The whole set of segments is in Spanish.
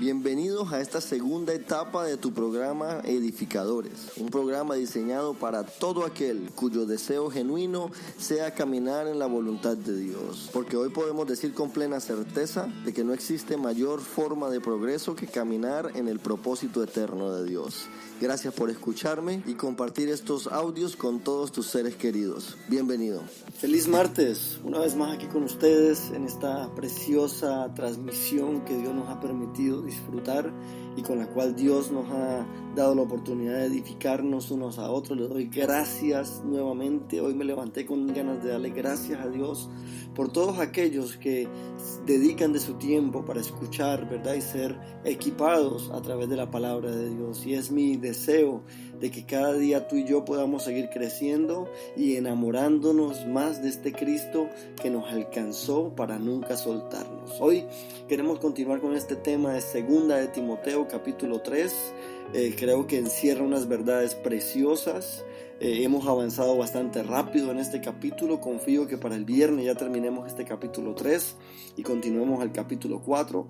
Bienvenidos a esta segunda etapa de tu programa Edificadores, un programa diseñado para todo aquel cuyo deseo genuino sea caminar en la voluntad de Dios, porque hoy podemos decir con plena certeza de que no existe mayor forma de progreso que caminar en el propósito eterno de Dios. Gracias por escucharme y compartir estos audios con todos tus seres queridos. Bienvenido. Feliz martes, una vez más aquí con ustedes en esta preciosa transmisión que Dios nos ha permitido disfrutar y con la cual Dios nos ha dado la oportunidad de edificarnos unos a otros. Le doy gracias nuevamente. Hoy me levanté con ganas de darle gracias a Dios por todos aquellos que dedican de su tiempo para escuchar, ¿verdad? Y ser equipados a través de la palabra de Dios. Y es mi deseo de que cada día tú y yo podamos seguir creciendo y enamorándonos más de este Cristo que nos alcanzó para nunca soltarnos. Hoy queremos continuar con este tema de Segunda de Timoteo capítulo 3. Creo que encierra unas verdades preciosas. Hemos avanzado bastante rápido en este capítulo. Confío que para el viernes ya terminemos este capítulo 3 y continuemos al capítulo 4,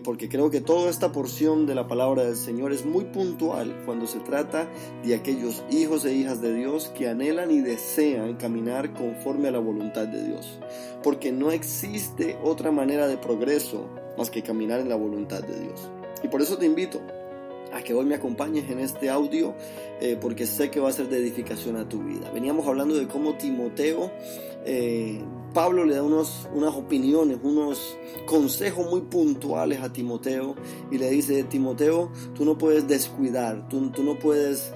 porque creo que toda esta porción de la palabra del Señor es muy puntual cuando se trata de aquellos hijos e hijas de Dios que anhelan y desean caminar conforme a la voluntad de Dios, porque no existe otra manera de progreso más que caminar en la voluntad de Dios. Y por eso te invito a que hoy me acompañes en este audio, porque sé que va a ser de edificación a tu vida. Veníamos hablando de cómo Timoteo, Pablo le da unas opiniones, unos consejos muy puntuales a Timoteo y le dice: Timoteo, tú no puedes descuidar, tú no puedes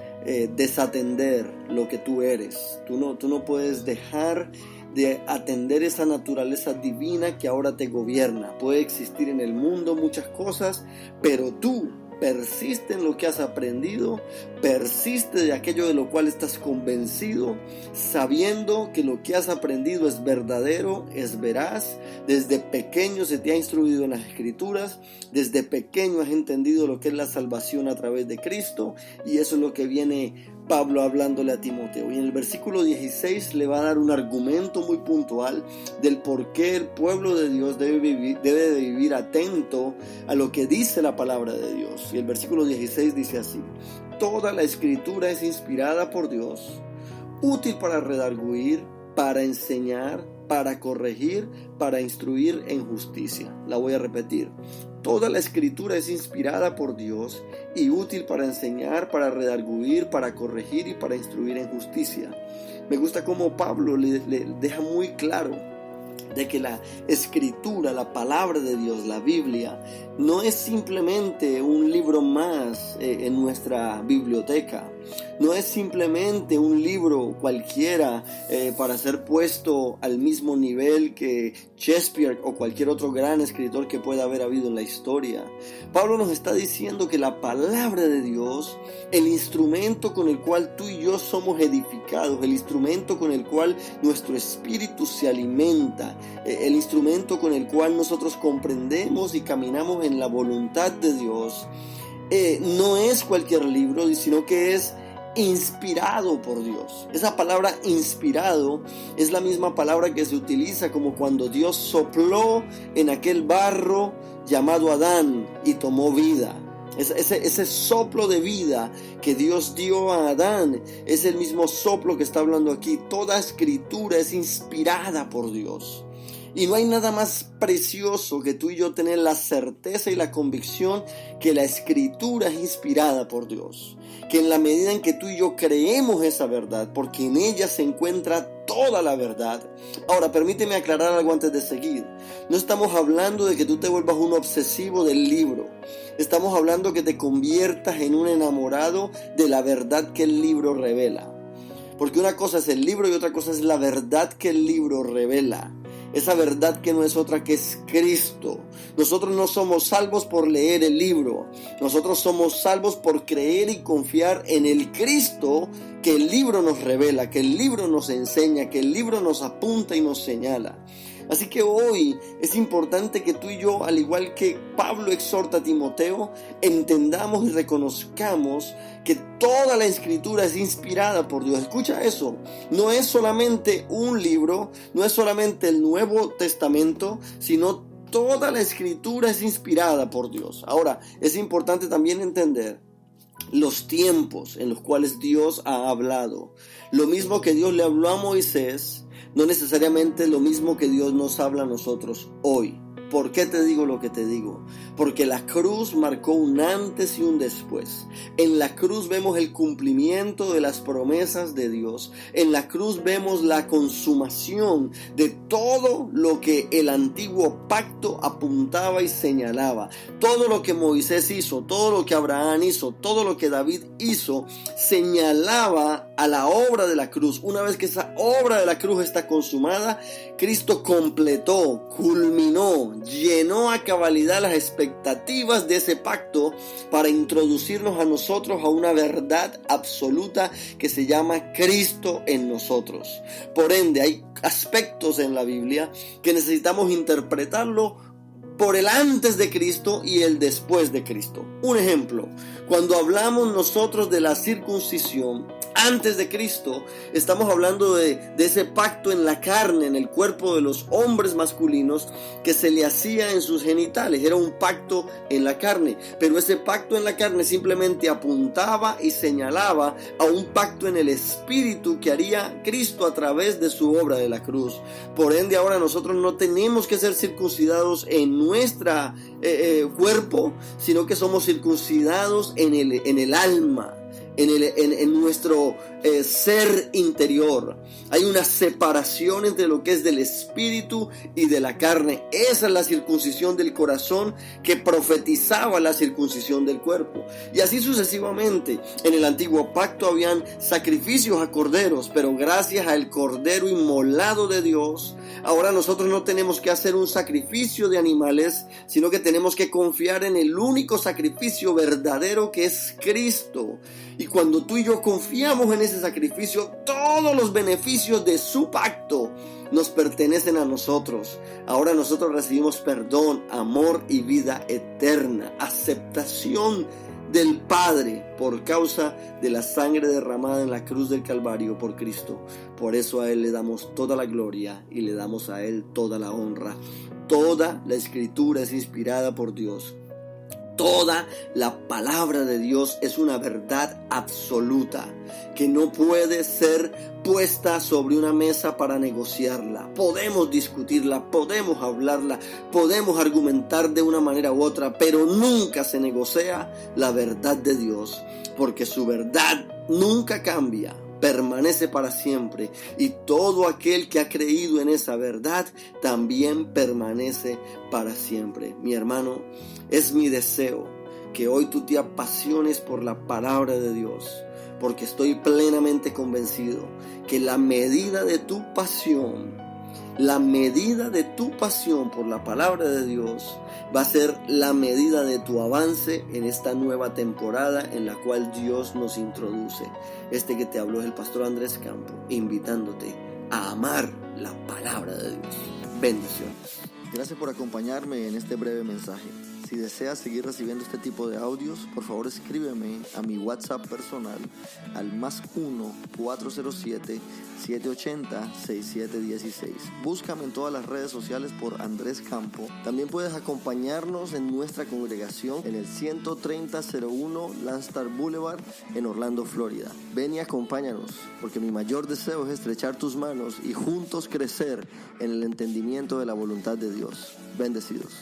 desatender lo que tú eres, tú no puedes dejar de atender esa naturaleza divina que ahora te gobierna. Puede existir en el mundo muchas cosas, pero tú persiste en lo que has aprendido, persiste de aquello de lo cual estás convencido, sabiendo que lo que has aprendido es verdadero, es veraz. Desde pequeño se te ha instruido en las Escrituras, desde pequeño has entendido lo que es la salvación a través de Cristo, y eso es lo que viene Pablo hablándole a Timoteo. Y en el versículo 16 le va a dar un argumento muy puntual del por qué el pueblo de Dios debe de vivir atento a lo que dice la palabra de Dios. Y el versículo 16 dice así: toda la Escritura es inspirada por Dios, útil para redarguir, para enseñar, para corregir, para instruir en justicia. La voy a repetir. Toda la Escritura es inspirada por Dios y útil para enseñar, para redarguir, para corregir y para instruir en justicia. Me gusta cómo Pablo le deja muy claro de que la Escritura, la palabra de Dios, la Biblia, no es simplemente un libro más en nuestra biblioteca. No es simplemente un libro cualquiera para ser puesto al mismo nivel que Shakespeare o cualquier otro gran escritor que pueda haber habido en la historia. Pablo nos está diciendo que la palabra de Dios, el instrumento con el cual tú y yo somos edificados, el instrumento con el cual nuestro espíritu se alimenta, el instrumento con el cual nosotros comprendemos y caminamos en la voluntad de Dios, no es cualquier libro, sino que es inspirado por Dios. Esa palabra inspirado es la misma palabra que se utiliza como cuando Dios sopló en aquel barro llamado Adán y tomó vida. Ese soplo de vida que Dios dio a Adán es el mismo soplo que está hablando aquí. Toda Escritura es inspirada por Dios. Y no hay nada más precioso que tú y yo tener la certeza y la convicción que la Escritura es inspirada por Dios. Que en la medida en que tú y yo creemos esa verdad, porque en ella se encuentra toda la verdad. Ahora, permíteme aclarar algo antes de seguir. No estamos hablando de que tú te vuelvas un obsesivo del libro. Estamos hablando que te conviertas en un enamorado de la verdad que el libro revela. Porque una cosa es el libro y otra cosa es la verdad que el libro revela. Esa verdad que no es otra que es Cristo. Nosotros no somos salvos por leer el libro. Nosotros somos salvos por creer y confiar en el Cristo que el libro nos revela, que el libro nos enseña, que el libro nos apunta y nos señala. Así que hoy es importante que tú y yo, al igual que Pablo exhorta a Timoteo, entendamos y reconozcamos que toda la Escritura es inspirada por Dios. Escucha eso, no es solamente un libro, no es solamente el Nuevo Testamento, sino toda la escritura es inspirada por Dios. Ahora, es importante también entender los tiempos en los cuales Dios ha hablado. Lo mismo que Dios le habló a Moisés, no necesariamente lo mismo que Dios nos habla a nosotros hoy. ¿Por qué te digo lo que te digo? Porque la cruz marcó un antes y un después. En la cruz vemos el cumplimiento de las promesas de Dios. En la cruz vemos la consumación de todo lo que el antiguo pacto apuntaba y señalaba. Todo lo que Moisés hizo, todo lo que Abraham hizo, todo lo que David hizo, señalaba a la obra de la cruz. Una vez que esa obra de la cruz está consumada, Cristo completó, culminó, llenó a cabalidad las expectativas de ese pacto para introducirnos a nosotros a una verdad absoluta que se llama Cristo en nosotros. Por ende, hay aspectos en la Biblia que necesitamos interpretarlo por el antes de Cristo y el después de Cristo. Un ejemplo, cuando hablamos nosotros de la circuncisión antes de Cristo, estamos hablando de ese pacto en la carne, en el cuerpo de los hombres masculinos que se le hacía en sus genitales. Era un pacto en la carne, pero ese pacto en la carne simplemente apuntaba y señalaba a un pacto en el espíritu que haría Cristo a través de su obra de la cruz. Por ende, ahora nosotros no tenemos que ser circuncidados en nuestro cuerpo, sino que somos circuncidados en el alma, en nuestro ser interior. Hay una separación entre lo que es del espíritu y de la carne. Esa es la circuncisión del corazón que profetizaba la circuncisión del cuerpo. Y así sucesivamente. En el antiguo pacto habían sacrificios a corderos, pero gracias al cordero inmolado de Dios, ahora nosotros no tenemos que hacer un sacrificio de animales, sino que tenemos que confiar en el único sacrificio verdadero que es Cristo. Y cuando tú y yo confiamos en ese sacrificio, todos los beneficios de su pacto nos pertenecen a nosotros. Ahora nosotros recibimos perdón, amor y vida eterna, aceptación del Padre por causa de la sangre derramada en la cruz del Calvario por Cristo. Por eso a Él le damos toda la gloria y le damos a Él toda la honra. Toda la escritura es inspirada por Dios. Toda la palabra de Dios es una verdad absoluta que no puede ser puesta sobre una mesa para negociarla. Podemos discutirla, podemos hablarla, podemos argumentar de una manera u otra, pero nunca se negocia la verdad de Dios, porque su verdad nunca cambia, permanece para siempre, y todo aquel que ha creído en esa verdad también permanece para siempre. Mi hermano, es mi deseo que hoy tú te apasiones por la palabra de Dios, porque estoy plenamente convencido que la medida de tu pasión por la palabra de Dios va a ser la medida de tu avance en esta nueva temporada en la cual Dios nos introduce. Este que te habló es el pastor Andrés Campo, invitándote a amar la palabra de Dios. Bendiciones. Gracias por acompañarme en este breve mensaje. Si deseas seguir recibiendo este tipo de audios, por favor escríbeme a mi WhatsApp personal al +1 407 780 6716. Búscame en todas las redes sociales por Andrés Campo. También puedes acompañarnos en nuestra congregación en el 13001 Landstar Boulevard en Orlando, Florida. Ven y acompáñanos, porque mi mayor deseo es estrechar tus manos y juntos crecer en el entendimiento de la voluntad de Dios. Bendecidos.